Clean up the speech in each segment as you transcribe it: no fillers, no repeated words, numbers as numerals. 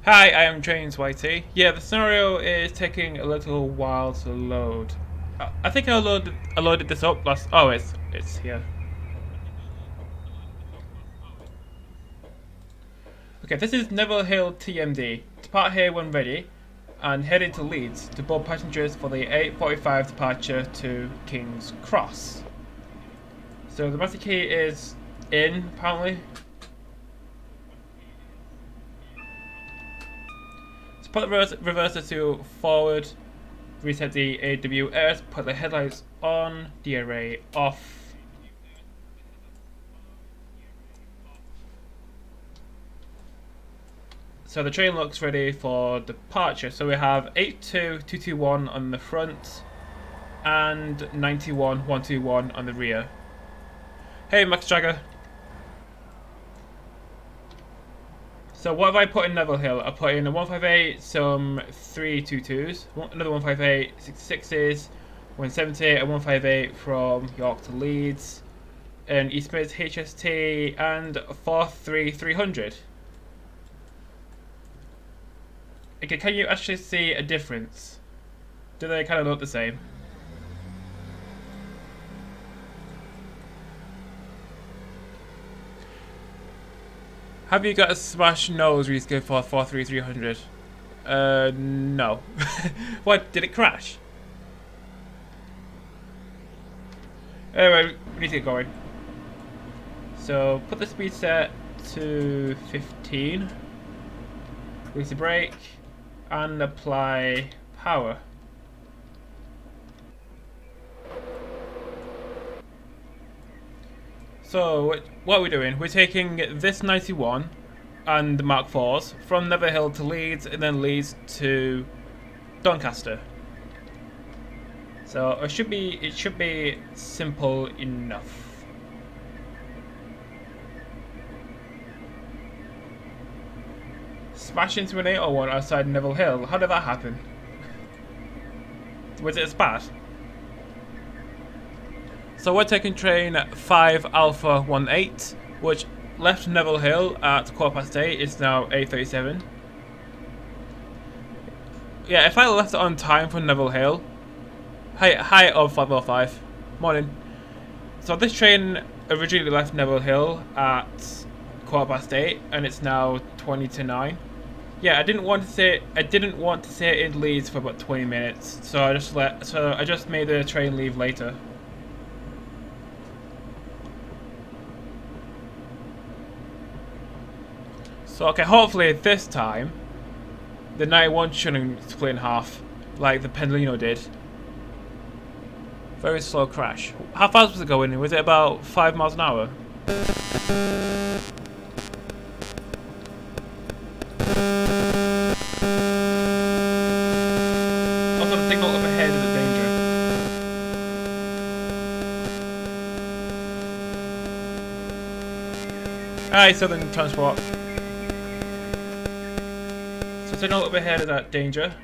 Hi, I am James Whitey. Yeah, the scenario is taking a little while to load. I think I loaded this up last. Oh, it's here. Okay, this is Neville Hill TMD. Depart here when ready, and heading to Leeds to board passengers for the 8:45 departure to King's Cross. So the master key is in apparently. So put the reverser to forward. Reset the AWS, put the headlights on, the array off. So the train looks ready for departure. So we have 82221 on the front and 91121 on the rear. Hey Max Jagger. So what have I put in Neville Hill? I put in a 158, some 322s, another 158, 66s, 170, a 158 from York to Leeds, an East Mids HST, and a 43300. Okay, can you actually see a difference? Do they kind of look the same? Have you got a smash nose where you go for 43300? No. What, did it crash? Anyway, we need to get going. So, put the speed set to 15. Release the brake. And apply power. So, what are we doing? We're taking this 91 and the Mark IVs from Neville Hill to Leeds and then Leeds to Doncaster. So it should be simple enough. Smash into an 801 outside Neville Hill. How did that happen? Was it a spat? So we're taking train 5 Alpha 18, which left Neville Hill at 8:15. It's now 8:37. Yeah, if I left it on time for Neville Hill. Hi of 505. Morning. So this train originally left Neville Hill at 8:15, and it's now 20 to 9. Yeah, I didn't want to sit in Leeds for about 20 minutes, so I just made the train leave later. So okay, hopefully this time the 91 shouldn't split in half like the Pendolino did. Very slow crash. How fast was it going? Was it about 5 miles an hour? Also, the signal up ahead is a danger. Hi, Southern Transport. So signal up ahead is at danger,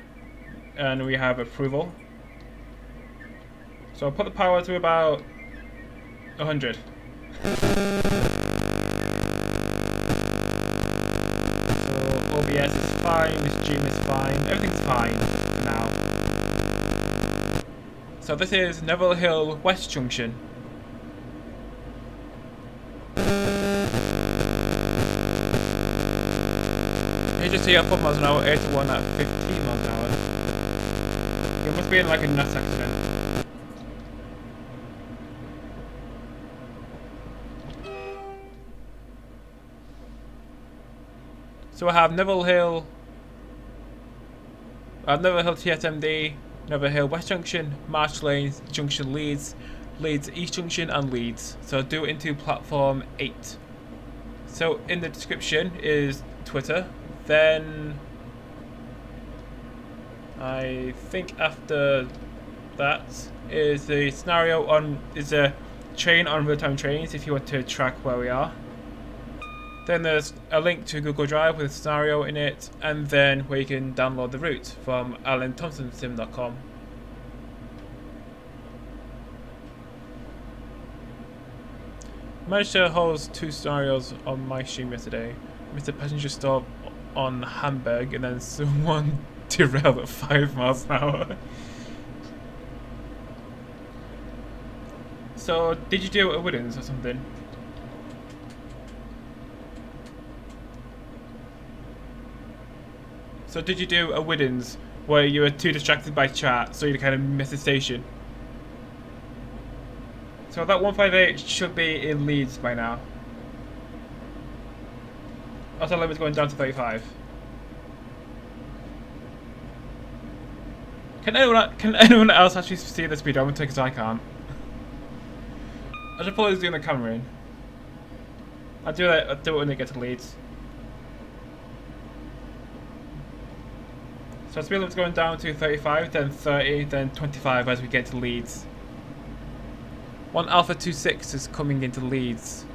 and we have approval. So I'll put the power to about 100. So OBS is fine, this Gym is fine, everything's fine for now. So this is Neville Hill West Junction. HST at 4 miles an hour, 81 at 15 miles an hour. It must be in like a nuts accident. So I have Neville Hill TMD, Neville Hill West Junction, March Lane Junction Leeds, Leeds East Junction and Leeds. So do it into platform 8. So in the description is Twitter. Then I think after that is the scenario is a train on real-time trains if you want to track where we are. Then there's a link to Google Drive with a scenario in it, and then where you can download the route from alanthompsonsim.com. Managed to host 2 scenarios on my stream yesterday. Missed a passenger stop on Hamburg and then someone derailed at 5 miles an hour. So, did you do a Woodens or something? So did you do a Woodens where you were too distracted by chat so you kind of missed the station? So that 158 should be in Leeds by now. Also, limit's going down to 35. Can anyone else actually see the speedometer? Because I can't. I should probably zoom the camera in. I'll do it when they get to Leeds. So speed limit's going down to 35, then 30, then 25 as we get to Leeds. 1 Alpha 26 is coming into Leeds.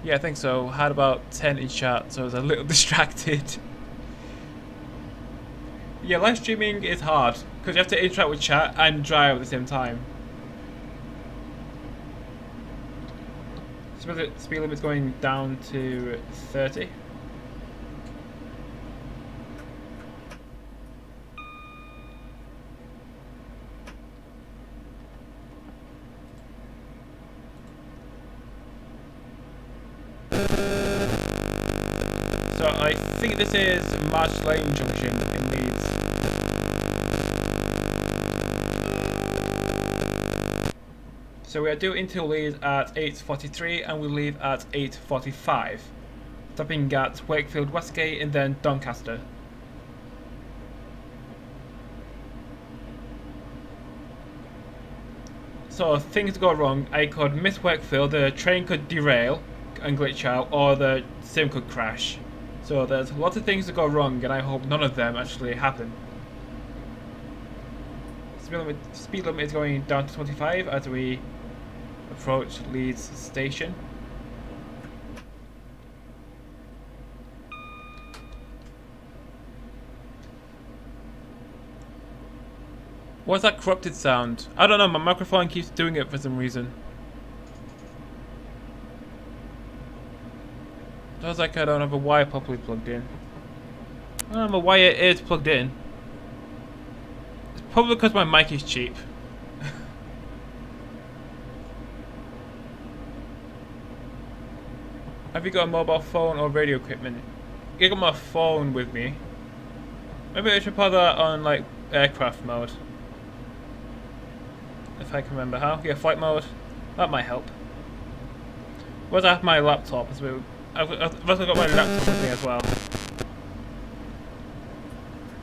Yeah, I think so. Had about 10 in chat, so I was a little distracted. Yeah, live streaming is hard because you have to interact with chat and drive at the same time. Speed limit's going down to 30. So I think this is March Lane Junction in Leeds. So we are due into Leeds at 8:43 and we leave at 8:45, stopping at Wakefield Westgate and then Doncaster. So if things go wrong, I could miss Wakefield, the train could derail and glitch out, or the sim could crash. So there's lots of things that go wrong and I hope none of them actually happen. Speed limit is going down to 25 as we approach Leeds station. What's that corrupted sound? I don't know, my microphone keeps doing it for some reason. Sounds like I don't have a wire properly plugged in. I don't have a wire is plugged in. It's probably because my mic is cheap. Have you got a mobile phone or radio equipment? I got my phone with me. Maybe I should put that on like aircraft mode. If I can remember how. Yeah, flight mode. That might help. Whereas I have my laptop as well. I've also got my laptop with me as well.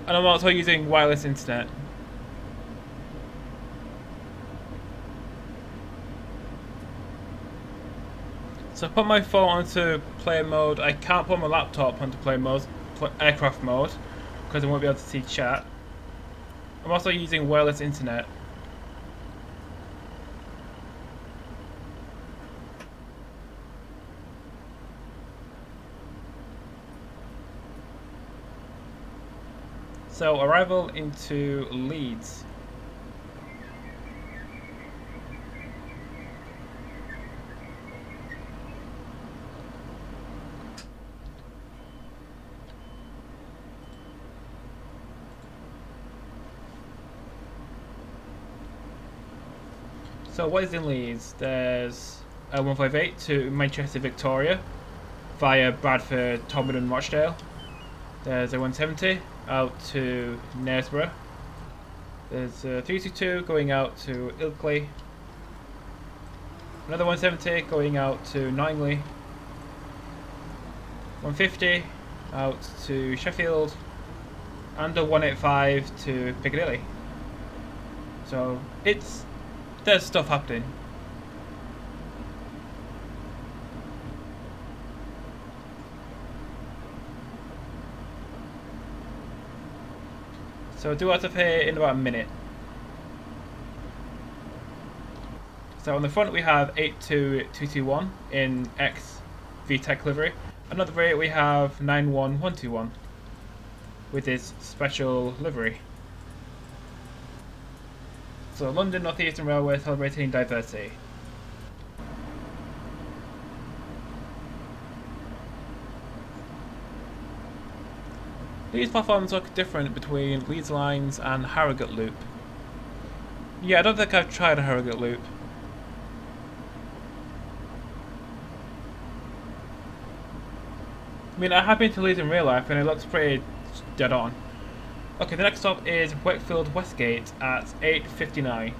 And I'm also using wireless internet. So I put my phone onto play mode. I can't put my laptop onto play mode, aircraft mode, because I won't be able to see chat. I'm also using wireless internet. So arrival into Leeds. So what is in Leeds? There's a 158 to Manchester Victoria via Bradford, Tomlin and Rochdale. There's a 170 out to Knaresborough. There's a 322 going out to Ilkley. Another 170 going out to Nottingley. 150 out to Sheffield. And a 185 to Piccadilly. So there's stuff happening. So due out of here in about a minute. So on the front we have 82221 in X VTEC livery. Another way we have 91121 with this special livery. So London North Eastern Railway celebrating diversity. These platforms look different between Leeds Lines and Harrogate Loop. Yeah, I don't think I've tried a Harrogate Loop. I mean, I have been to Leeds in real life and it looks pretty dead on. Okay, the next stop is Wakefield Westgate at 8:59.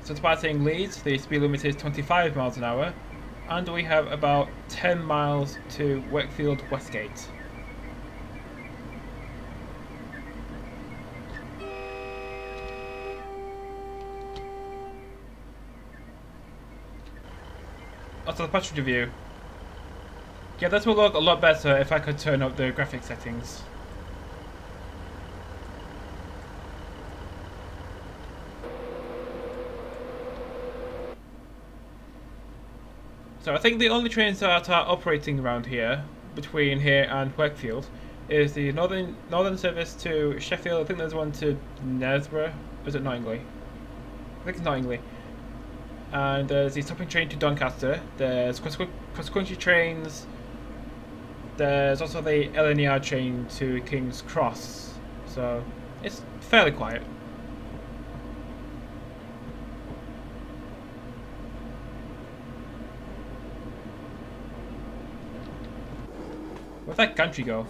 So departing Leeds, the speed limit is 25 miles an hour, and we have about 10 miles to Wakefield Westgate. Also the passenger view. Yeah, this will look a lot better if I could turn up the graphic settings. So I think the only trains that are operating around here, between here and Wakefield, is the northern service to Sheffield. I think there's one to Knaresborough. Or is it Nottingley? I think it's Nottingley. And there's the stopping train to Doncaster. There's cross-country trains. There's also the LNER train to King's Cross. So it's fairly quiet. Where'd that country go?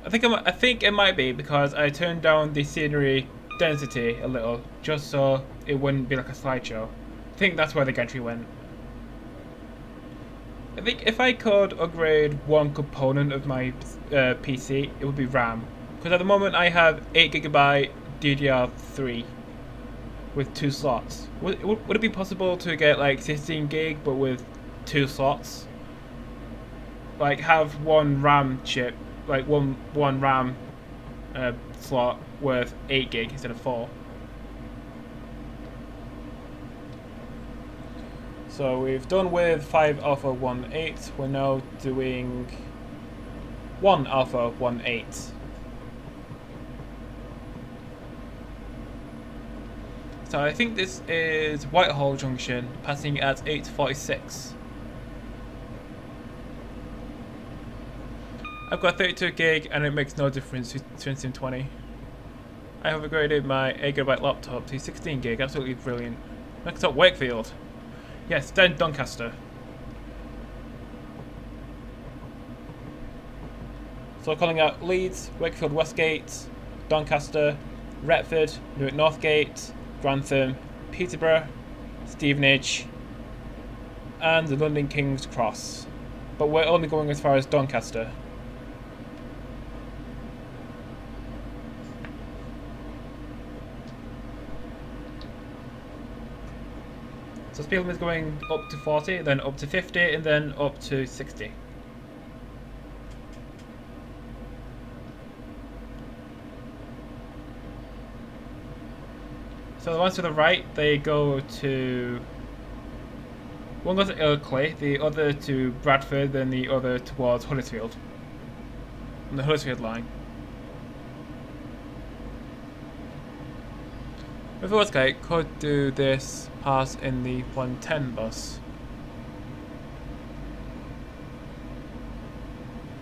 I think it might be because I turned down the scenery density a little, just so it wouldn't be like a slideshow. I think that's where the country went. I think if I could upgrade one component of my PC, it would be RAM. Because at the moment I have 8GB DDR3 with 2 slots. Would it be possible to get like 16 gig but with 2 slots? Like have one RAM chip, like one RAM slot worth 8 gig instead of 4. So we've done with 5 alpha 1.8, we're now doing 1 alpha 1.8. So I think this is Whitehall Junction, passing at 8:46. I've got 32 gig and it makes no difference to Sim 20. I have upgraded my 8GB laptop to 16 gig, absolutely brilliant. Next up, Wakefield. Yes, then Doncaster. So calling out Leeds, Wakefield Westgate, Doncaster, Retford, Newark Northgate, Grantham, Peterborough, Stevenage, and the London King's Cross. But we're only going as far as Doncaster. So speed limit is going up to 40, then up to 50, and then up to 60. So the ones to the right, they go to... One goes to Ilkley, the other to Bradford, then the other towards Huddersfield. On the Huddersfield line. Riverwestgate could do this pass in the 110 bus.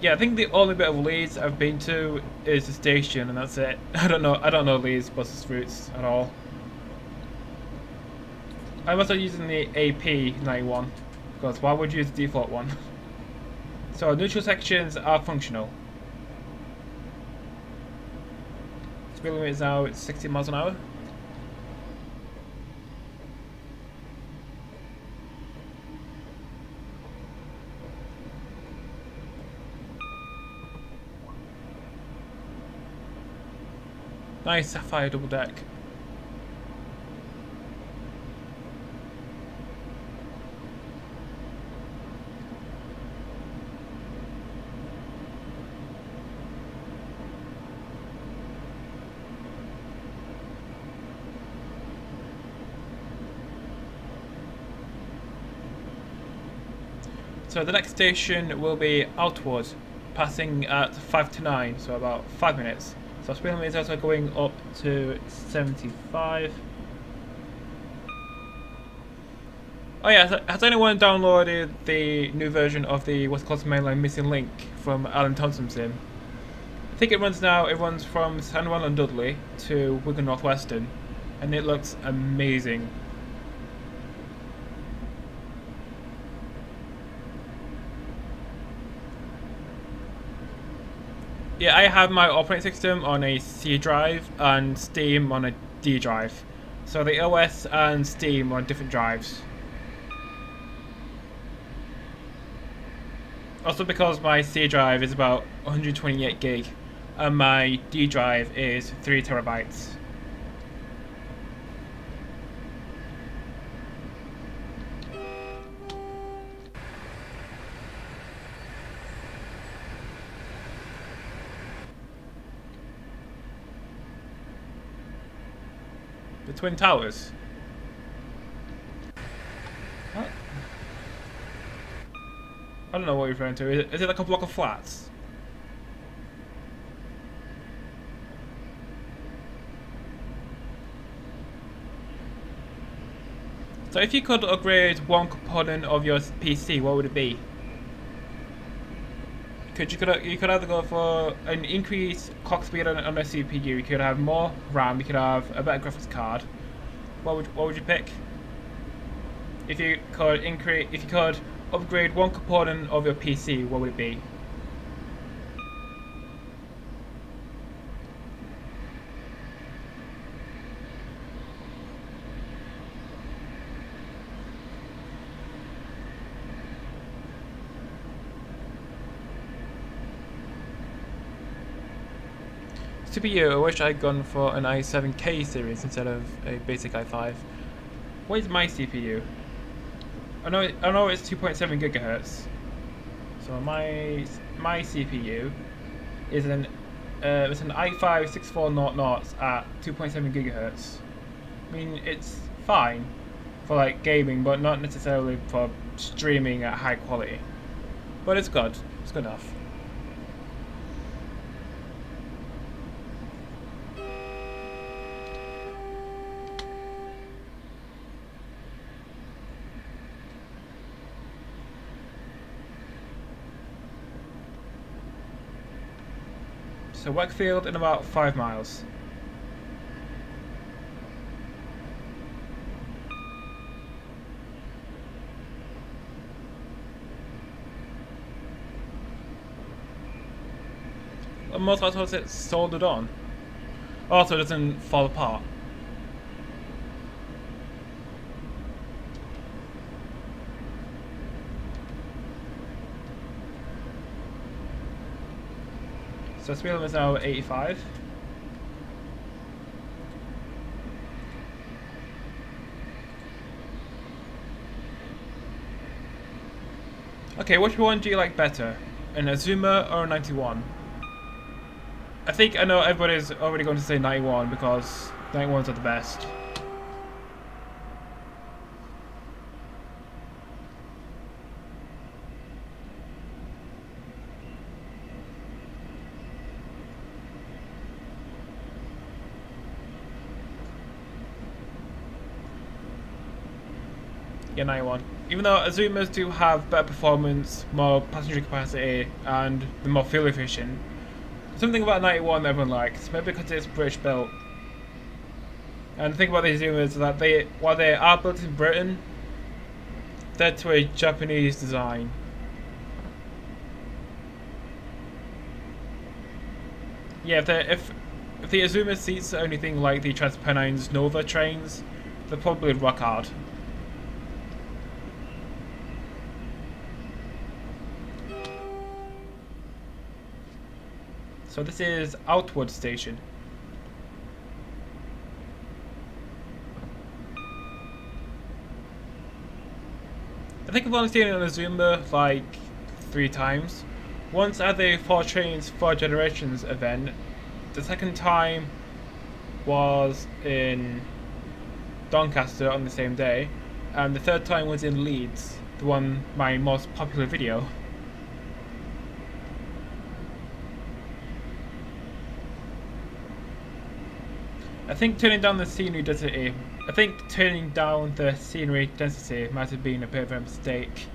Yeah, I think the only bit of Leeds I've been to is the station, and that's it. I don't know Leeds bus routes at all. I'm also using the AP91 because why would you use the default one? So neutral sections are functional. Speed limit is now 60 miles an hour. Nice Sapphire double deck. So the next station will be Outward, passing at 5 to 9, so about 5 minutes. So speed limit is also going up to 75. Oh yeah, has anyone downloaded the new version of the West Coast Mainline Missing Link from Alan Thompson Sim? I think it runs now, it runs from San Juan and Dudley to Wigan Northwestern, and it looks amazing. Yeah, I have my operating system on a C drive and Steam on a D drive. So the OS and Steam are on different drives. Also because my C drive is about 128 gig and my D drive is 3 terabytes. The Twin Towers? What? I don't know what you're referring to. Is it like a block of flats? So if you could upgrade one component of your PC, what would it be? You could either go for an increased clock speed on a CPU. You could have more RAM. You could have a better graphics card. What would you pick? If you could upgrade one component of your PC, what would it be? CPU, I wish I'd gone for an i7K series instead of a basic i5. What is my CPU? I know it's 2.7 gigahertz. So my CPU is it's an i5 6400 at 2.7 gigahertz. I mean, it's fine for like gaming, but not necessarily for streaming at high quality. But it's good. It's good enough. So Wakefield in about 5 miles. And most likely it's soldered on. Also, it doesn't fall apart. So speed limit is now 85. Okay, which one do you like better? An Azuma or a 91? I know everybody's already going to say 91 because 91s are the best. Yeah, 91. Even though Azumas do have better performance, more passenger capacity, and they're more fuel efficient, something about 91 that everyone likes, maybe because it's British built. And the thing about the Azumas is that while they are built in Britain, they're to a Japanese design. Yeah, if the Azuma seats are anything like the Transpennines Nova trains, they're probably rock hard. So this is Outward Station. I think I've only seen it on Azuma like 3 times. Once at the 4 Trains 4 Generations event. The second time was in Doncaster on the same day. And the third time was in Leeds my most popular video. I think turning down the scenery density. I think turning down the scenery density might have been a bit of a mistake,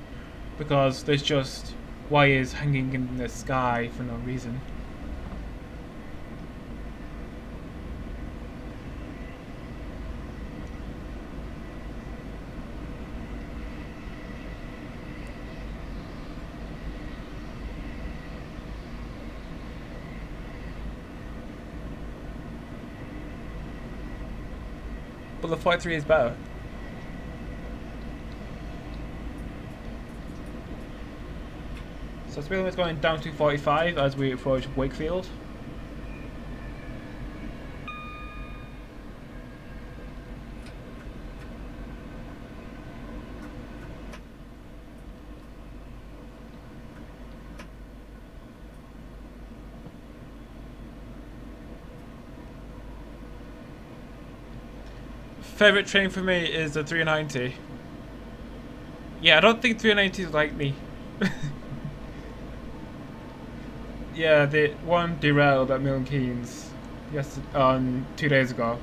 because there's just wires hanging in the sky for no reason. But the 43 is better. So speed limit is going down to 45 as we approach Wakefield. Favorite train for me is the 390. Yeah, I don't think 390 is like me. Yeah, the one derailed at Milton Keynes 2 days ago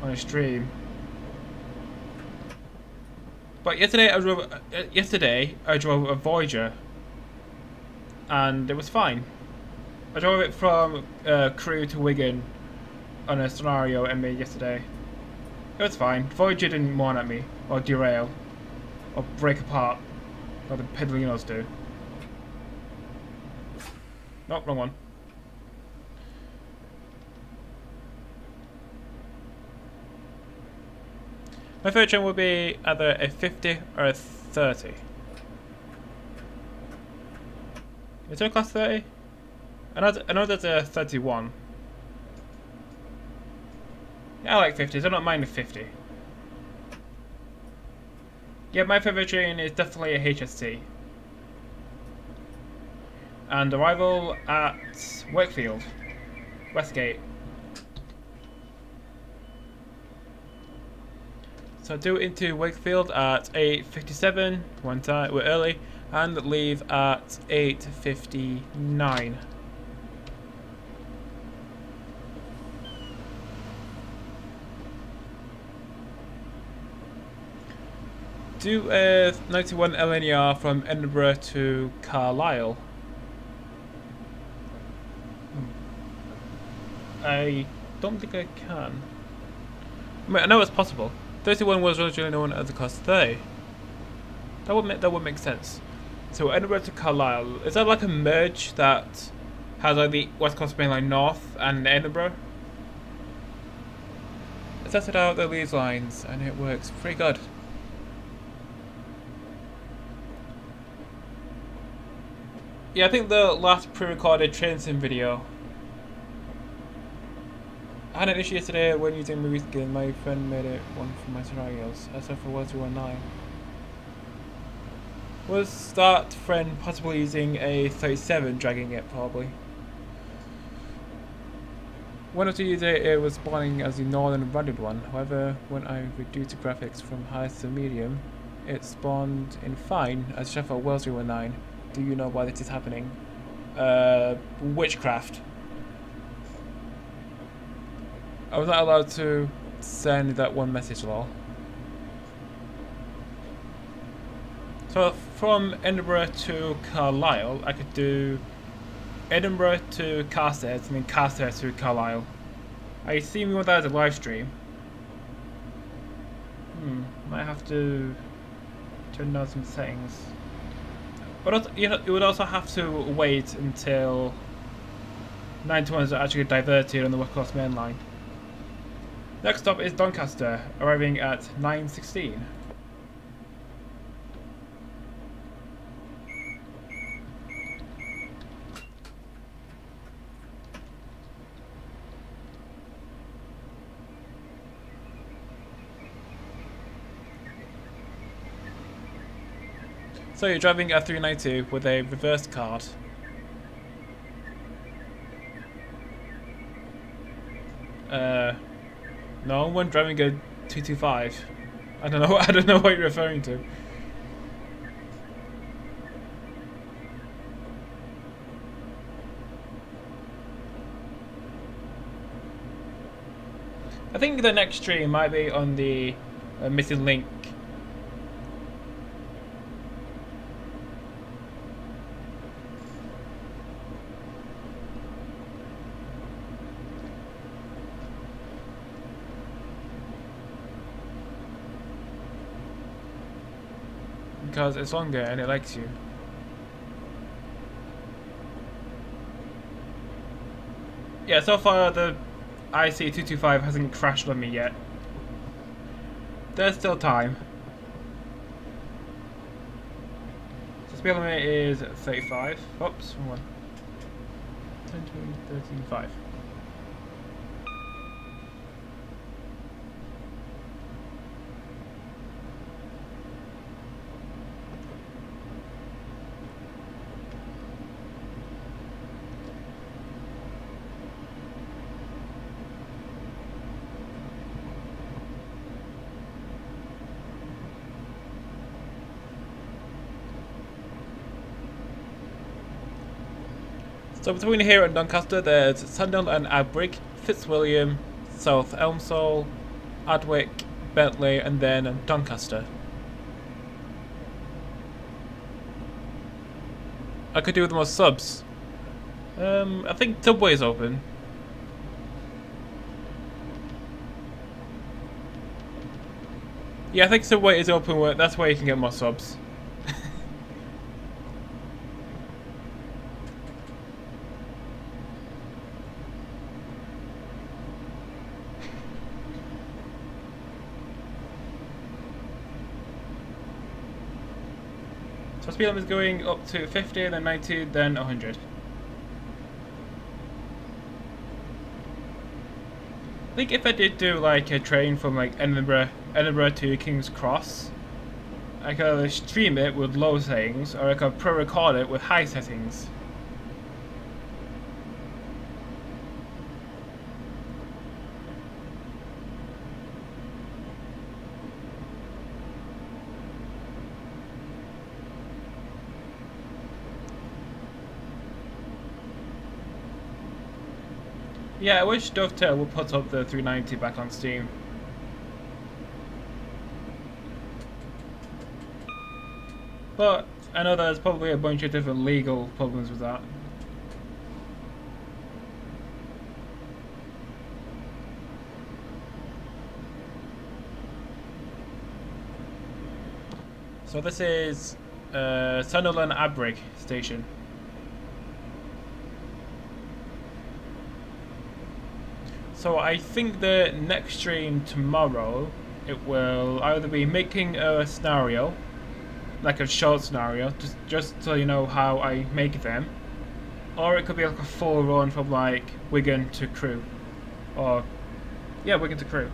on a stream. But yesterday I drove a Voyager, and it was fine. I drove it from Crewe to Wigan on a scenario I made yesterday. It was fine. Voyager didn't mourn at me, or derail, or break apart, like the Pedalinos do. Nope, wrong one. My third train will be either a 50 or a 30. Is there a class 30? I know there's a 31. Yeah, I like 50s, I don't mind a 50. Yeah, my favourite train is definitely a HST. And arrival at Wakefield, Westgate. So due into Wakefield at 8:57, one time, we're early, and leave at 8:59. Do a 91 LNER from Edinburgh to Carlisle. I don't think I can. I mean, I know it's possible. 31 was originally known as the class 30. That would make sense. So Edinburgh to Carlisle, is that like a merge that has like the West Coast Main Line North and Edinburgh? I tested out the leads lines and it works pretty good. Yeah, I think the last pre-recorded train sim video. I had an issue yesterday when using movie skin. My friend made it one for my scenarios, except for 1219. Was that friend possibly using a 37, dragging it probably? When I was using it, it was spawning as the northern rounded one. However, when I reduced the graphics from high to medium, it spawned in fine as Sheffield Wales 319. Do you know why this is happening? Witchcraft. I was not allowed to send that one message at all. So from Edinburgh to Carlisle, I could do Edinburgh to Carstairs and then Carstairs to Carlisle. I assume you want that as a live stream. Might have to turn down some settings. But also, you would also have to wait until 91s are actually diverted on the West Coast Main Line. Next stop is Doncaster, arriving at 9:16. So you're driving a 390 with a reverse card. No, one driving a 225. I don't know what you're referring to. I think the next stream might be on the missing link. Because it's longer and it likes you. Yeah, so far the IC225 hasn't crashed on me yet. There's still time. So speed limit is 35. Oops, wrong one. 10, 20, 13, 5. So between here and Doncaster, there's Sandal and Adbrick, Fitzwilliam, South Elmsall, Adwick, Bentley, and then Doncaster. I could do with more subs. I think Subway is open. Yeah, I think Subway is open. That's where you can get more subs. So speed limit is going up to 50, then 90, then 100. I think if I did do like a train from like Edinburgh to King's Cross, I could either stream it with low settings or I could pre-record it with high settings. Yeah, I wish Dovetail would put up the 390 back on Steam. But I know there's probably a bunch of different legal problems with that. So this is Sunderland Adbrick station. So I think the next stream tomorrow, it will either be making a scenario, like a short scenario, just so you know how I make them, or it could be like a full run from like Wigan to Crewe, or yeah, Wigan to Crewe.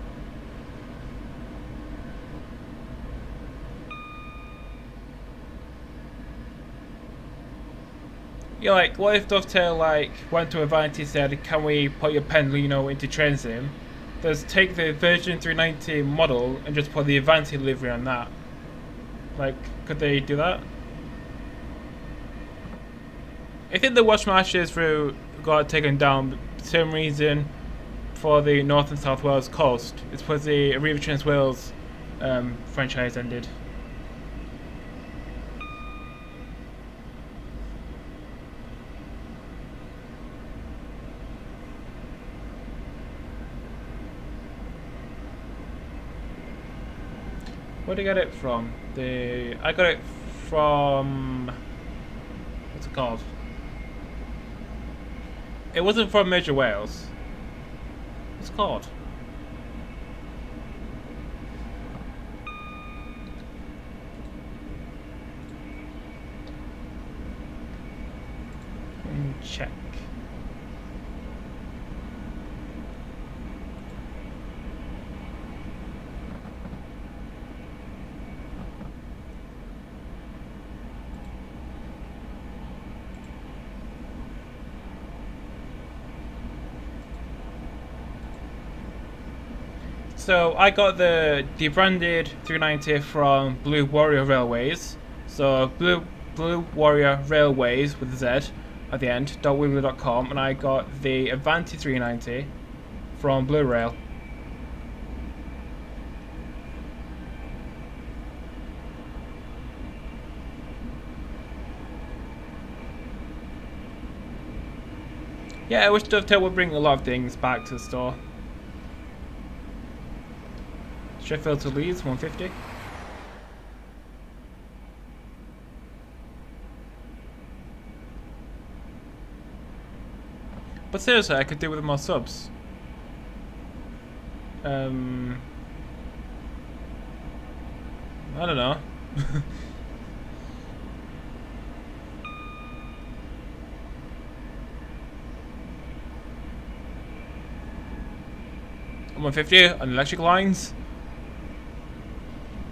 Yeah, like, what if Dovetail, like, went to Avanti and said, can we put your Pendolino into train sim? Just take the version 390 model and just put the Avanti livery on that. Like, could they do that? I think the Watch Marches through got taken down for some reason for the North and South Wales coast. It's because the Arriva Trans Wales franchise ended. Where did I get it from? I got it from, what's it called? It wasn't from Major Wales. What's it called? Check. So I got the debranded 390 from Blue Warrior Railways. So Blue Warrior Railways with a Z at the end, .weebly.com, and I got the Avanti 390 from Blue Rail. Yeah, I wish Dovetail would bring a lot of things back to the store. Sheffield to Leeds, 150. But seriously, I could do with more subs. I don't know. $150 on electric lines.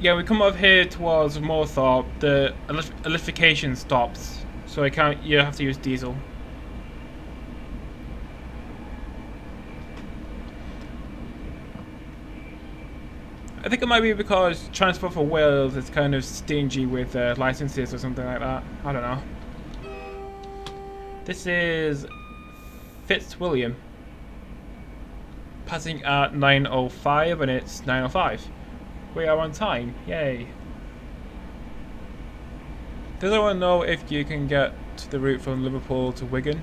Yeah, we come up here towards Moorthorpe. The electrification stops, so you have to use diesel. I think it might be because Transport for Wales is kind of stingy with licenses or something like that. I don't know. This is Fitzwilliam. Passing at 9:05 and it's 9:05. We are on time. Yay. Does anyone know if you can get the route from Liverpool to Wigan?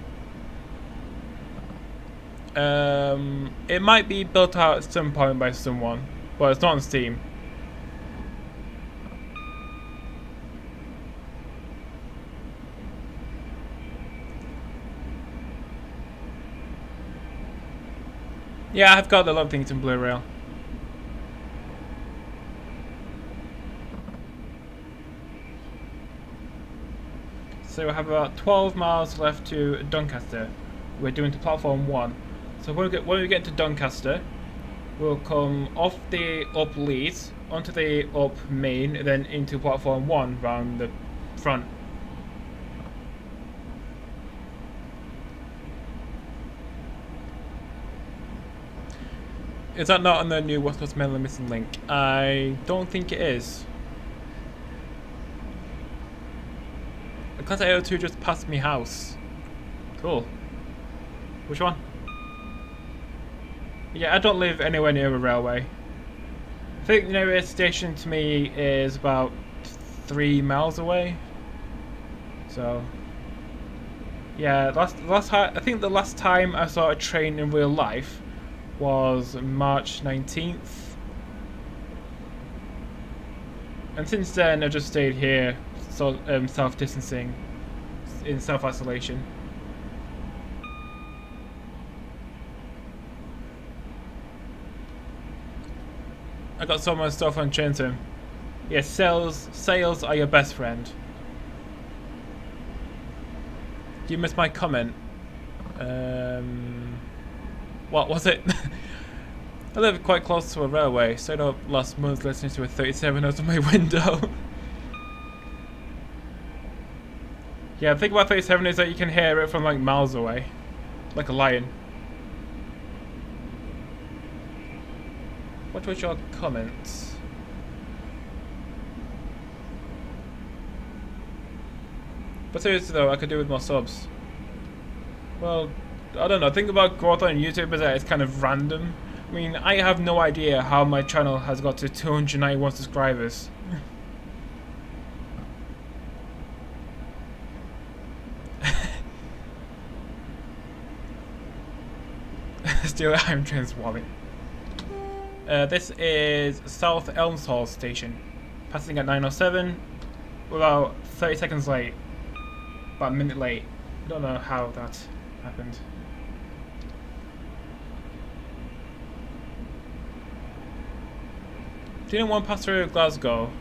It might be built out at some point by someone. Well, it's not on Steam. Yeah, I've got the Lovington Blue Rail. So we have about 12 miles left to Doncaster. We're doing to platform 1. So when we get to Doncaster, we'll come off the up Leeds, onto the up main, then into platform 1 round the front. Is that not on the new West Coast Mainland missing link? I don't think it is. Class 802 just passed me house. Cool. Which one? Yeah, I don't live anywhere near a railway. I think the nearest station to me is about 3 miles away. So, yeah, I think the last time I saw a train in real life was March 19th. And since then, I've just stayed here, so self-distancing, in self-isolation. I got so much stuff on Chainterm. Yes, sales are your best friend. Do you miss my comment? What was it? I live quite close to a railway. Stayed up last month listening to a 37 out of my window. Yeah, the thing about 37 is that you can hear it from like miles away. Like a lion. What was your comments? But seriously though, I could do with more subs. Well, I don't know, think about growth on YouTube is that it's kind of random. I mean, I have no idea how my channel has got to 291 subscribers. Still, I'm transforming. This is South Elmshall Station. Passing at 9:07. About 30 seconds late. About a minute late. I don't know how that happened. Do you know one pass through Glasgow?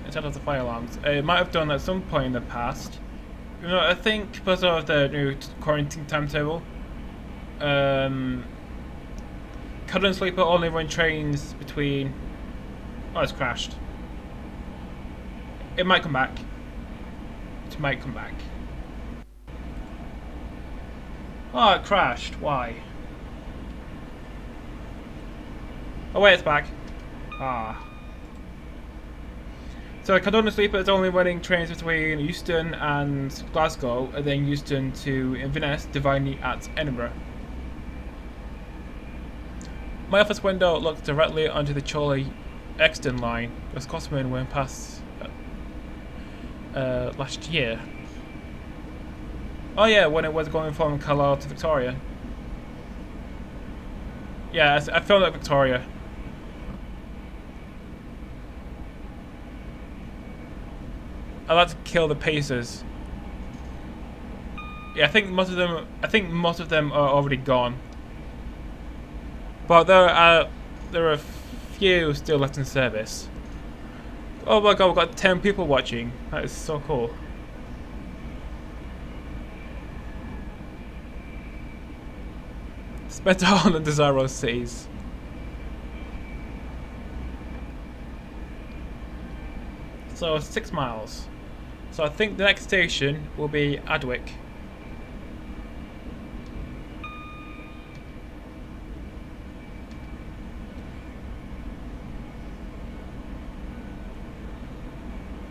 Instead of the fire alarms. It might have done at some point in the past. You know, I think because of the new quarantine timetable, Cuddle and Sleeper only run trains between... Oh, it's crashed. It might come back. It might come back. Oh, it crashed. Why? Oh wait, it's back. Ah. So Cardona Sleeper is only running trains between Euston and Glasgow, and then Euston to Inverness, dividing at Edinburgh. My office window looks directly onto the Chorley Exton line, as Cosman went past last year. Oh yeah, when it was going from Carlisle to Victoria. Yeah, I filmed at Victoria. I like to kill the pacers. Yeah, I think most of them are already gone. But there are a few still left in service. Oh my god, we've got 10 people watching. That is so cool. Spent all the Desirous cities. So 6 miles. So I think the next station will be Adwick.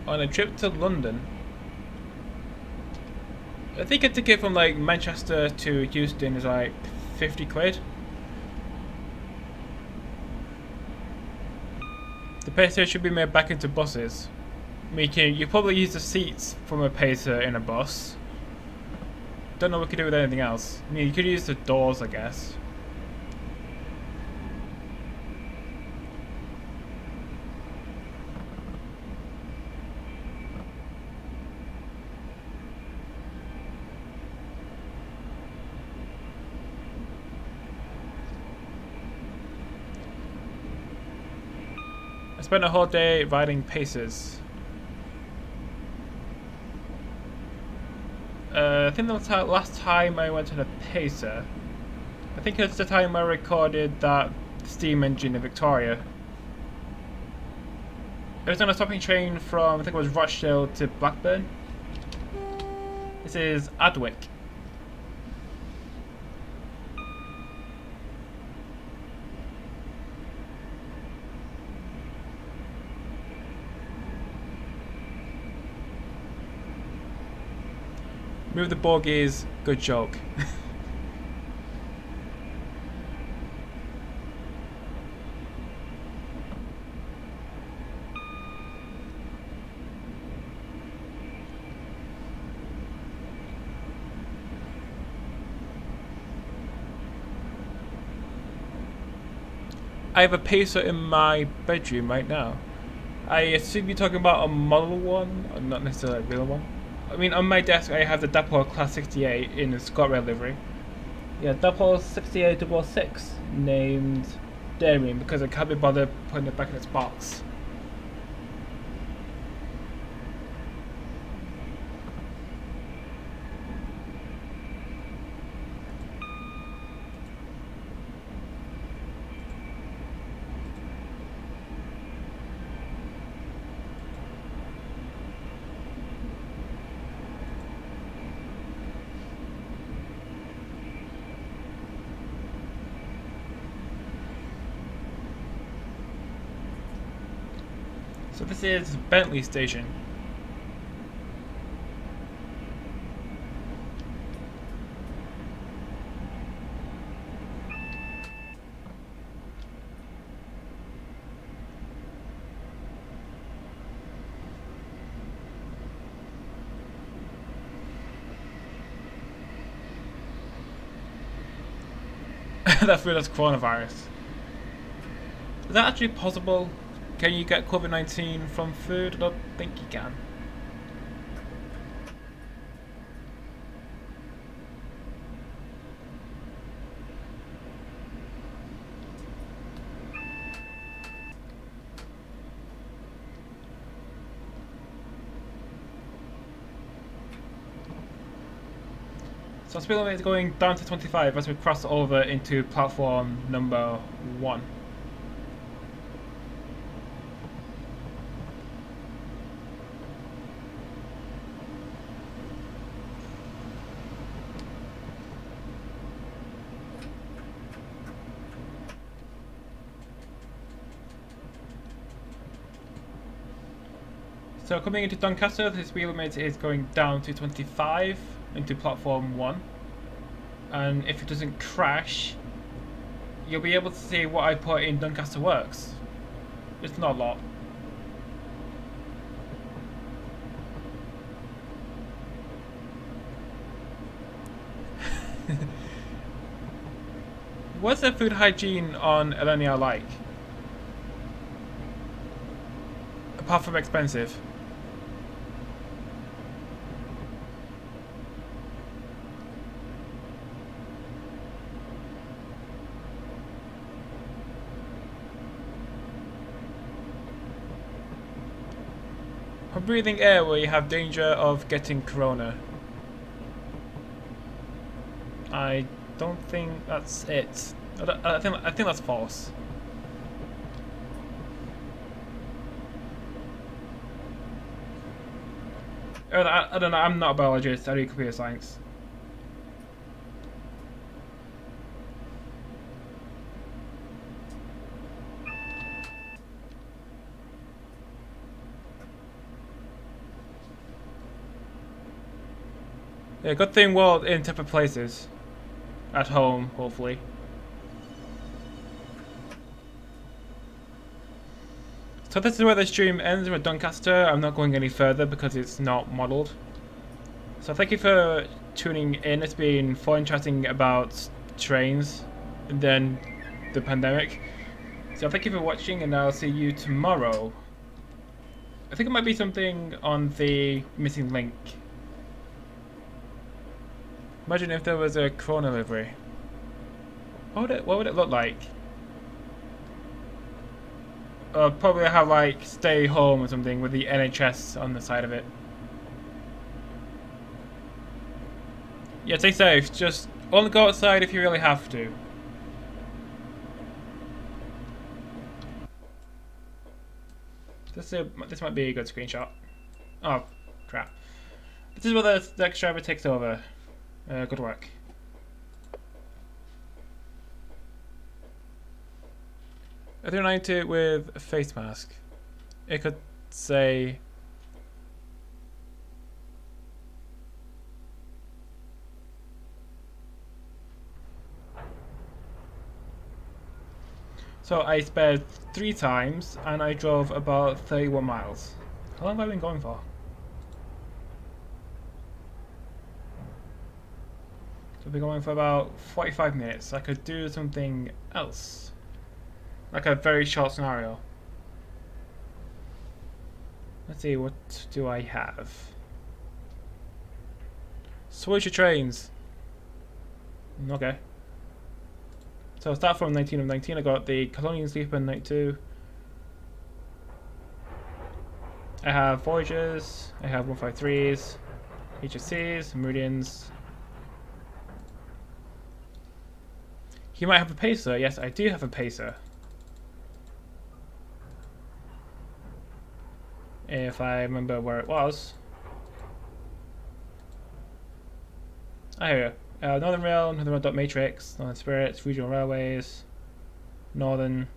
On a trip to London. I think a ticket from like Manchester to Houston is like 50 quid. The pacer should be made back into buses. I mean, you probably use the seats from a pacer in a bus. Don't know what we could do with anything else. I mean, you could use the doors, I guess. I spent a whole day riding pacers. I think that was the last time I went on a pacer. I think it's the time I recorded that steam engine in Victoria. It was on a stopping train from, I think it was Rochdale to Blackburn. This is Adwick. Move the bogies, good joke. I have a pacer in my bedroom right now. I assume you're talking about a model one, or not necessarily a real one. I mean, on my desk I have the Dapol Class 68 in the ScotRail livery. Yeah, Dapol 6866, named Damien, because I can't be bothered putting it back in its box. So this is Bentley Station. That's weird, that's coronavirus. Is that actually possible? Can you get COVID-19 from food? I don't think you can. So speed limit is going down to 25 as we cross over into platform number 1. So coming into Doncaster, the speed limit is going down to 25 into platform 1. And if it doesn't crash, you'll be able to see what I put in Doncaster Works. It's not a lot. What's the food hygiene on Elenia like? Apart from expensive. From breathing air where you have danger of getting corona. I don't think that's it. I think that's false. I don't know. I'm not a biologist. I do computer science. Yeah, good thing we're in different places. At home, hopefully. So this is where the stream ends with Doncaster. I'm not going any further because it's not modelled. So thank you for tuning in. It's been fun chatting about trains and then the pandemic. So thank you for watching and I'll see you tomorrow. I think it might be something on the missing link. Imagine if there was a corona livery. What would it look like? Probably have like stay home or something with the NHS on the side of it. Yeah, stay safe. Just only go outside if you really have to. This might be a good screenshot. Oh, crap. This is where the next driver takes over. Good work. A 392 with a face mask. It could say... So I sped 3 times and I drove about 31 miles. How long have I been going for? So I've been going for about 45 minutes. I could do something else. Like a very short scenario. Let's see, what do I have? Switch your trains. Okay. So I'll start from 19 of 19. I got the Colonial Sleeper Night 2. I have Voyagers. I have 153s. HSCs. Meridians. You might have a Pacer. Yes, I do have a Pacer. If I remember where it was. I hear you. Northern Rail, Northern Rail Matrix, Northern Spirits, Regional Railways, Northern.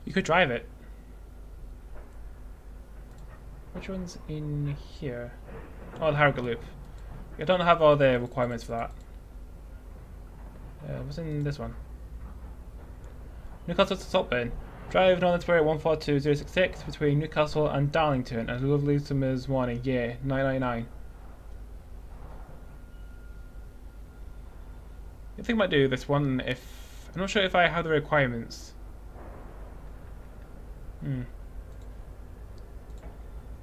You could drive it. Which one's in here? Oh, the Harrogate Loop. I don't have all the requirements for that. What's in this one? Newcastle to Saltburn. Drive Northern Spirit 142066 between Newcastle and Darlington as a lovely summer's morning. Yeah, 999. I think I might do this one if... I'm not sure if I have the requirements.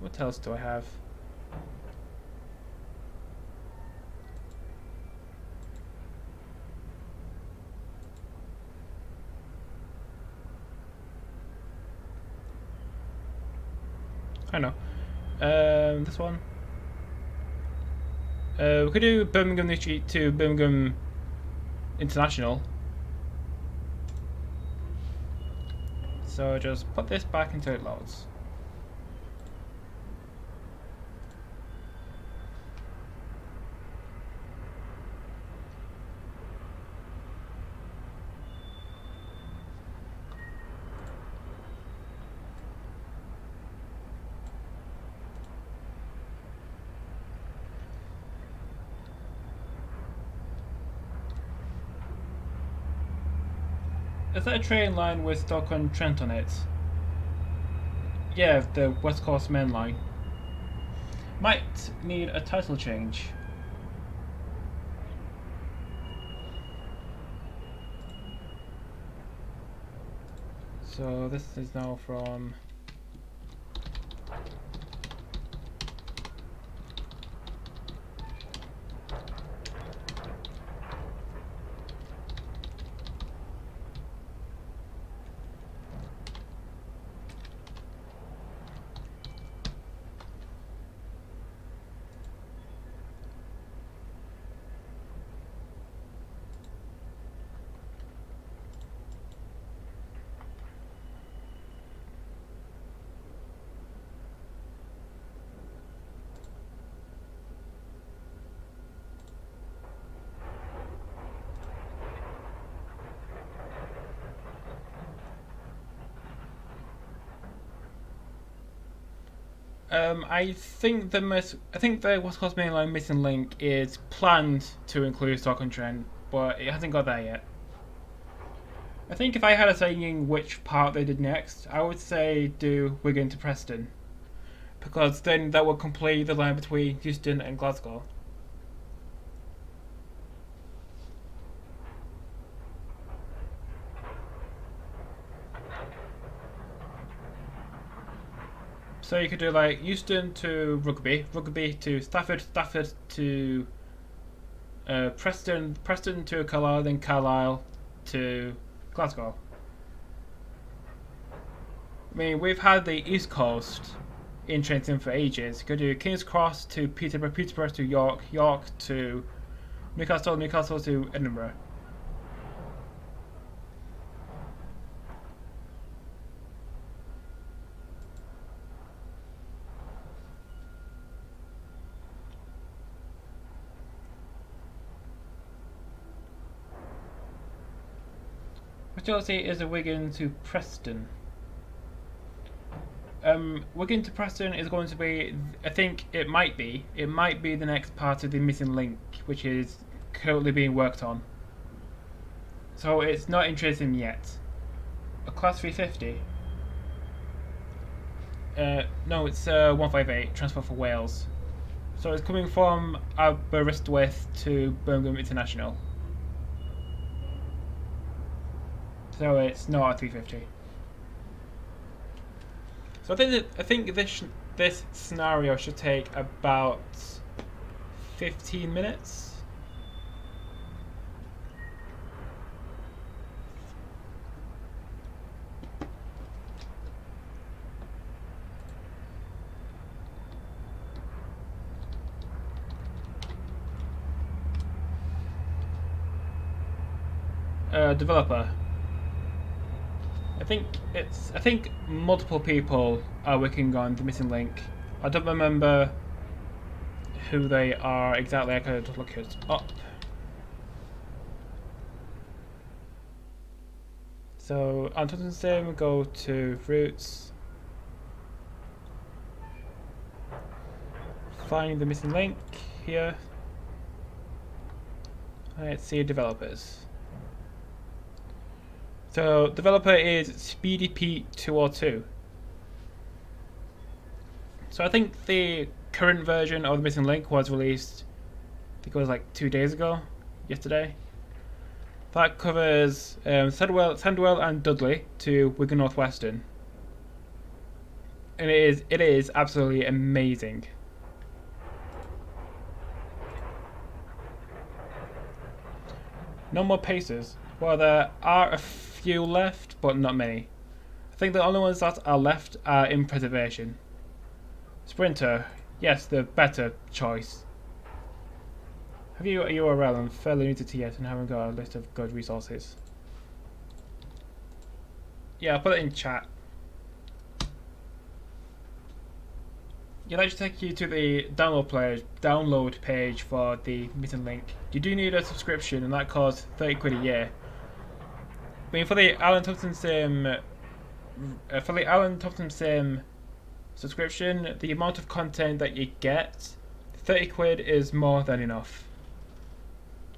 What else do I have? I know. This one. We could do Birmingham New Street to Birmingham International. So just put this back until it loads. Is that a train line with Stoke-on-Trent on it? Yeah, the West Coast Main Line. Might need a title change. So this is now from... I think the West Coast Main Line missing link is planned to include Stoke-on-Trent, but it hasn't got there yet. I think if I had a saying which part they did next, I would say do Wigan to Preston, because then that would complete the line between Houston and Glasgow. So you could do like Euston to Rugby, Rugby to Stafford, Stafford to Preston, Preston to Carlisle, then Carlisle to Glasgow. I mean, we've had the East Coast in trains in for ages. You could do King's Cross to Peterborough, Peterborough to York, York to Newcastle, Newcastle to Edinburgh. Which obviously is a Wigan to Preston. Wigan to Preston is going to be, I think it might be the next part of the missing link, which is currently being worked on. So it's not interesting yet. A Class 350? No, it's 158, Transport for Wales. So it's coming from Aberystwyth to Birmingham International. So it's not a 350. So I think this scenario should take about 15 minutes. Developer. I think multiple people are working on the missing link. I don't remember who they are exactly. I could look it up. So on Tottenham, go to routes, find the missing link here. Let's see developers. So developer is Speedy Pete 202. So I think the current version of the missing link was released, I think it was like 2 days ago, yesterday. That covers Sandwell and Dudley to Wigan Northwestern, and it is absolutely amazing. No more paces. Well, there are a few left, but not many. I think the only ones that are left are in preservation. Sprinter, yes, the better choice. Have you a URL? I'm fairly new to TS and haven't got a list of good resources. Yeah, I'll put it in chat. Yeah, that should take you to the download page for the missing link. You do need a subscription, and that costs 30 quid a year. I mean, for the Alan Thompson Sim subscription, the amount of content that you get, 30 quid is more than enough.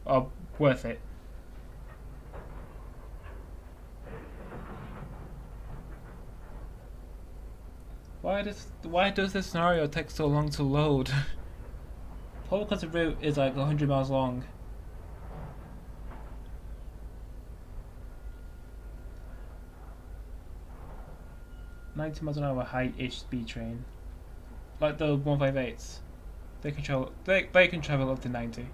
Or worth it. Why does this scenario take so long to load? Probably because the route is like 100 miles long. $90 miles an hour high speed train, like the 158s. They can travel up to 90.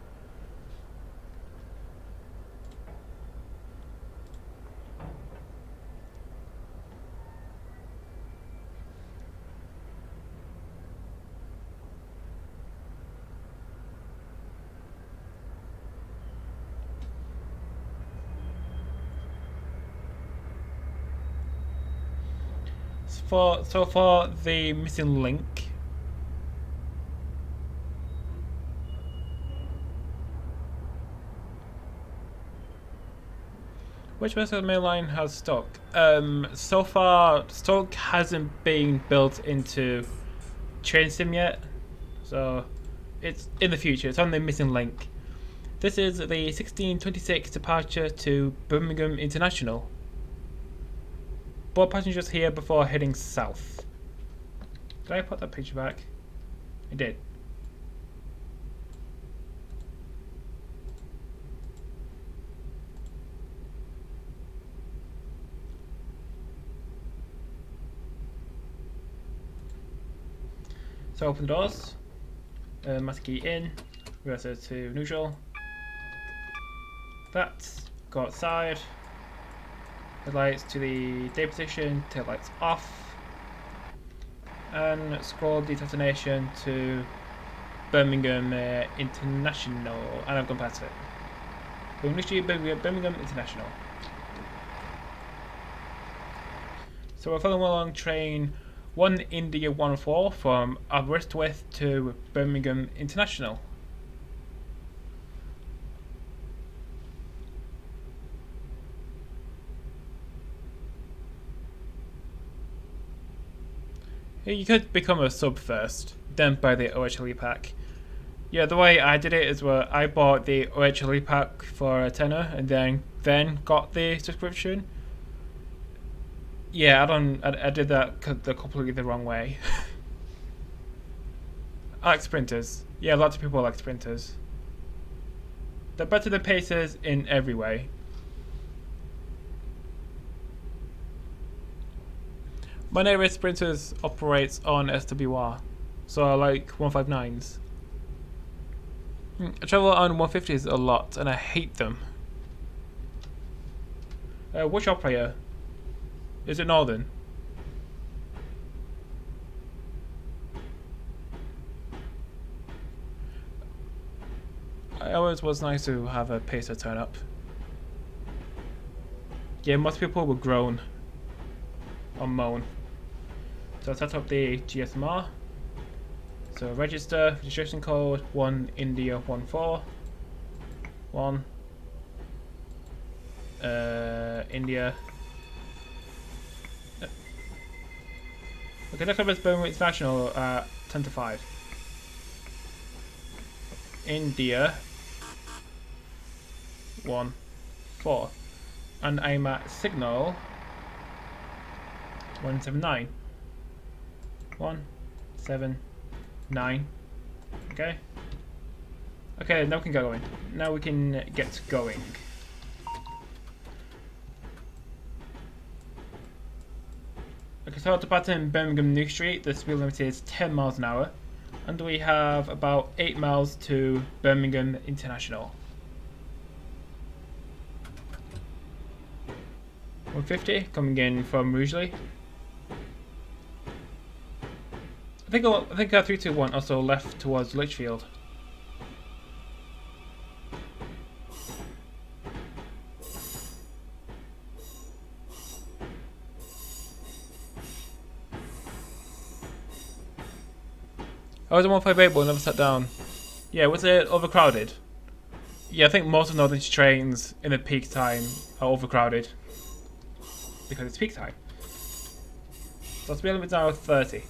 So for the missing link, which bus of the main line has stock? So far, stock hasn't been built into train sim yet, so it's in the future. It's on the missing link. This is the 1626 departure to Birmingham International. Board passengers here before heading south. Did I put that picture back? I did. So open the doors. Master key in. Reverser to neutral. That. Go outside. Headlights to the day position, taillights off, and scroll the destination to Birmingham International, and I've gone past it. Birmingham International. So we're following along train 1 India 14 from Aberystwyth to Birmingham International. You could become a sub first, then buy the OHLE pack. Yeah, the way I did it is where I bought the OHLE pack for a tenner and then got the subscription. Yeah, I did that completely the wrong way. I like sprinters. Yeah, lots of people like sprinters. They're better than pacers in every way. My nearest sprinters operates on SWR, so I like 159s. I travel on 150s a lot, and I hate them. Which operator? Is it Northern? It always was nice to have a pacer turn up. Yeah, most people would groan or moan. So set up the GSMR. So register, registration code 1 India 14 1 India. Okay, next up is Birmingham International at 10 to 5. India 1 4. And I'm at signal 179. 179. Okay. Okay, now we can get going. Now we can get going. Okay, so at the pattern Birmingham New Street, the speed limit is 10 miles an hour. And we have about 8 miles to Birmingham International. 150 coming in from Rugeley. I think 321 also left towards Lichfield. I was in 158 but never sat down. Yeah, was it overcrowded? Yeah, I think most of Northern's trains in the peak time are overcrowded. Because it's peak time. So speed limit now 30.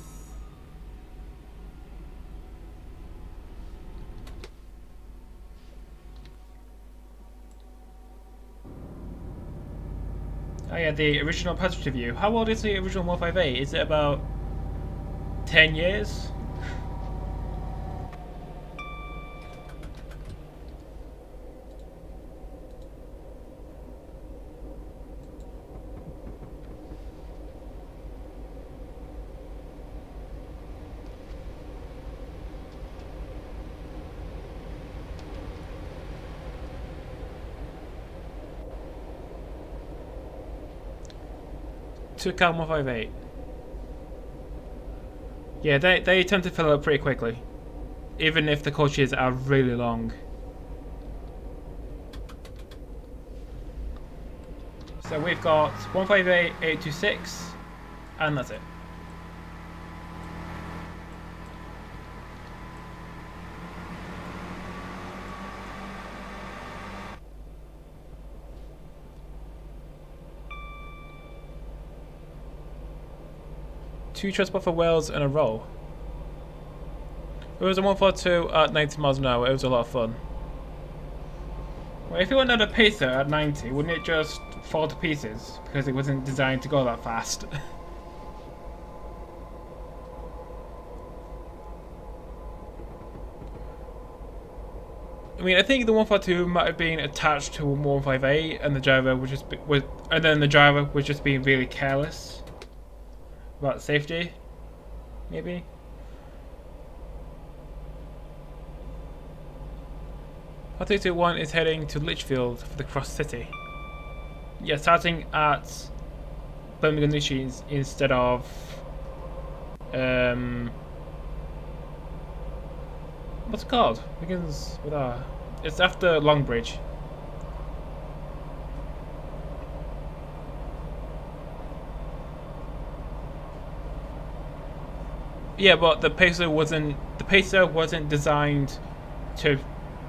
Oh yeah, the original passenger view. How old is the original 158? Is it about 10 years. Two car 158. Yeah, they tend to fill up pretty quickly, even if the coaches are really long. So we've got 158, 826, and that's it. Two transport for Wales in a row. It was a 142 at 90 miles an hour. It was a lot of fun. Well, if it went at a pacer at 90, wouldn't it just fall to pieces because it wasn't designed to go that fast? I mean, I think the 142 might have been attached to a 158, and the driver was just being really careless about safety, maybe. Hot 221 is heading to Lichfield for the Cross City. Yeah, starting at Birmingham Lichfield instead of what's it called? Begins with R. It's after Longbridge. Yeah, but the pacer wasn't designed to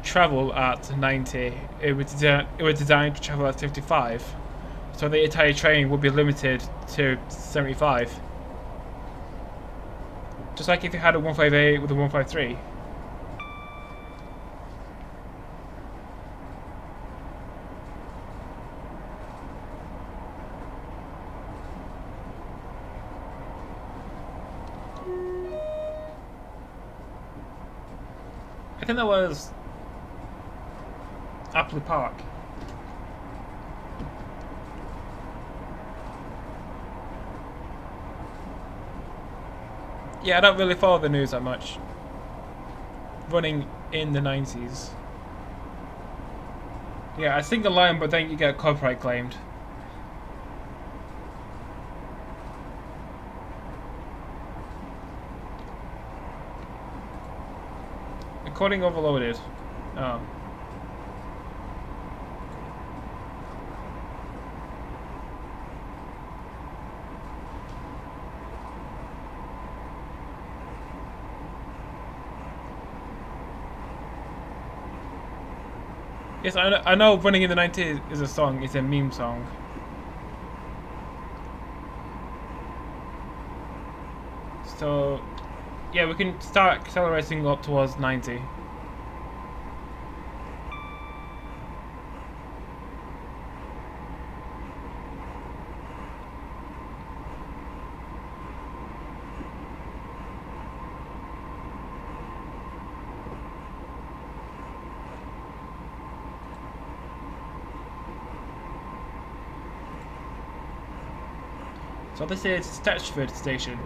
travel at 90. It was designed to travel at 55. So the entire train would be limited to 75. Just like if you had a 158 with a 153. I think that was Appley Park. Yeah, I don't really follow the news that much. Running in the 90s. Yeah, I sing the line, but then you get copyright claimed. Recording overloaded. Oh. Yes, I know Running in the 90s is a song, it's a meme song. So, yeah, we can start accelerating up towards 90. So this is Stetchford Station.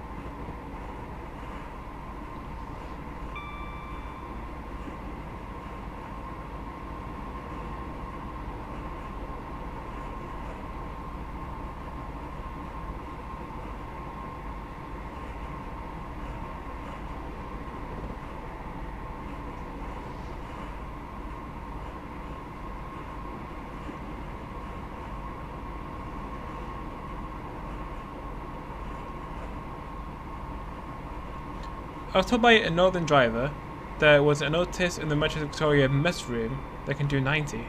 I was told by a northern driver there was a notice in the Manchester Victoria mess room that can do 90.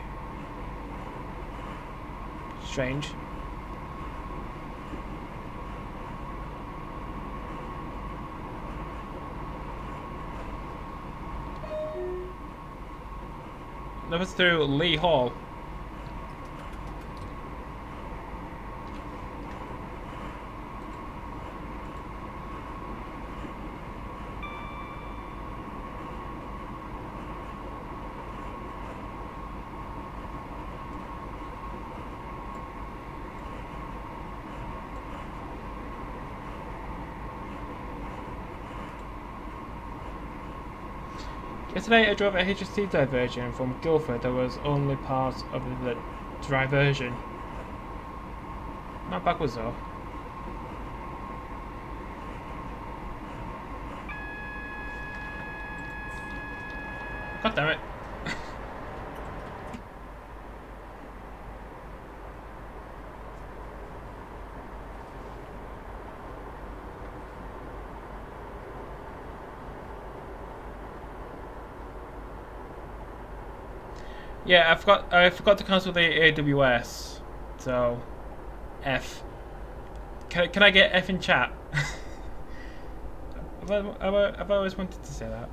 Strange. That was through Lee Hall. Yesterday I drove a HST diversion from Guildford that was only part of the diversion. Not backwards though. God damn it. Yeah, I forgot to cancel the AWS. So F. Can I get F in chat? I've always wanted to say that.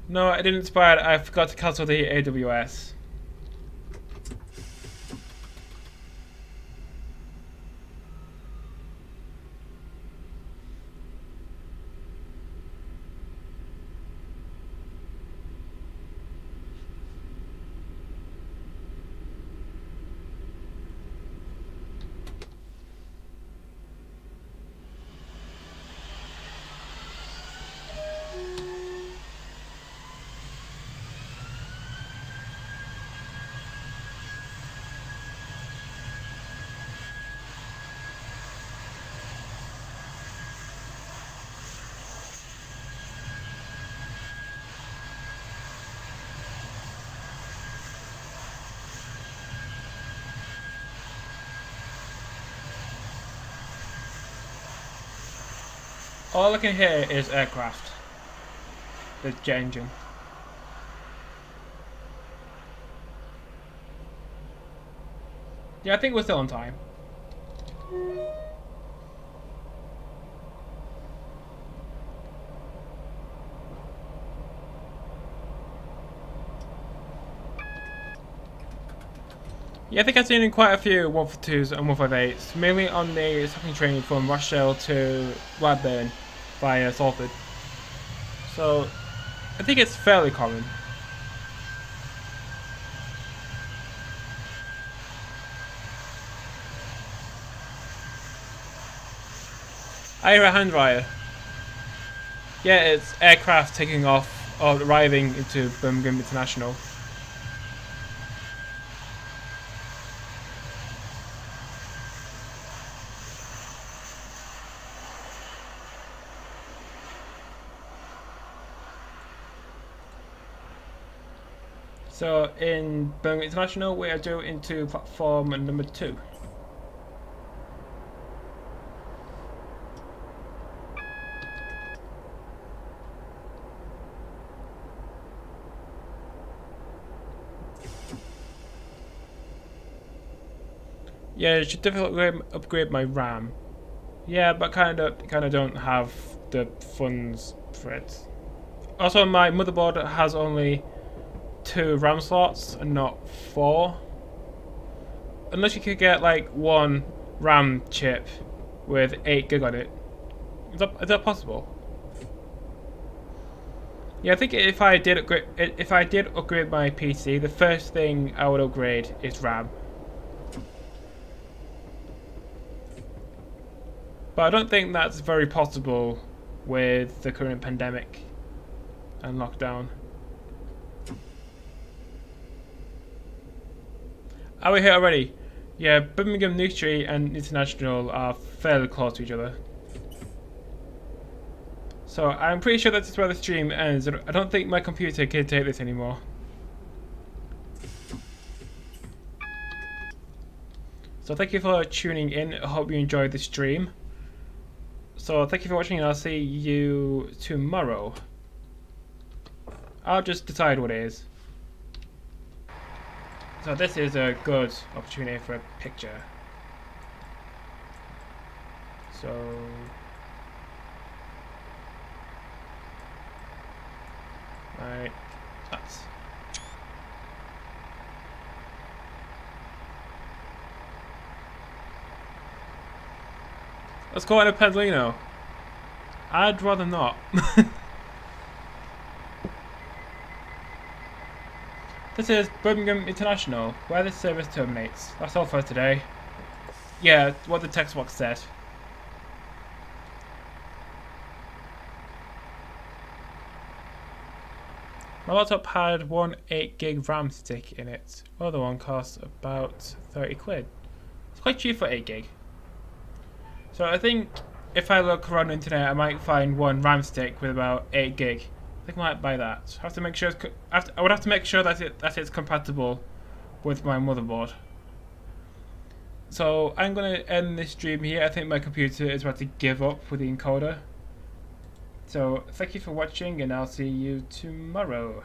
No, I didn't spy it. I forgot to cancel the AWS. All I can hear is aircraft. The jet engine. Yeah, I think we're still on time. Yeah, I think I've seen quite a few 142s and 158s, mainly on the second train from Rochelle to Blackburn via Salford. So, I think it's fairly common. I hear a hand dryer. Yeah, it's aircraft taking off or arriving into Birmingham International. So in Birmingham International, we are due into platform number 2. Yeah, I should definitely upgrade my RAM. Yeah, but kind of don't have the funds for it. Also, my motherboard has only 2 RAM slots and not 4. Unless you could get like 1 RAM chip with 8 gig on it. Is that possible? Yeah, I think if I did upgrade my PC, the first thing I would upgrade is RAM. But I don't think that's very possible with the current pandemic and lockdown. Are we here already? Yeah, Birmingham New Street and International are fairly close to each other. So I'm pretty sure that's where the stream ends. I don't think my computer can take this anymore. So thank you for tuning in. I hope you enjoyed the stream. So thank you for watching and I'll see you tomorrow. I'll just decide what it is. So this is a good opportunity for a picture. So right, that's let's go out of Pedalino. I'd rather not. This is Birmingham International, where this service terminates. That's all for today. Yeah, what the text box said. My laptop had one 8GB RAM stick in it. The other one cost about 30 quid. It's quite cheap for 8GB. So I think if I look around the internet, I might find one RAM stick with about 8GB. I think I might buy that. I have to make sure I would have to make sure that it's compatible with my motherboard. So I'm going to end this stream here. I think my computer is about to give up with the encoder. So thank you for watching, and I'll see you tomorrow.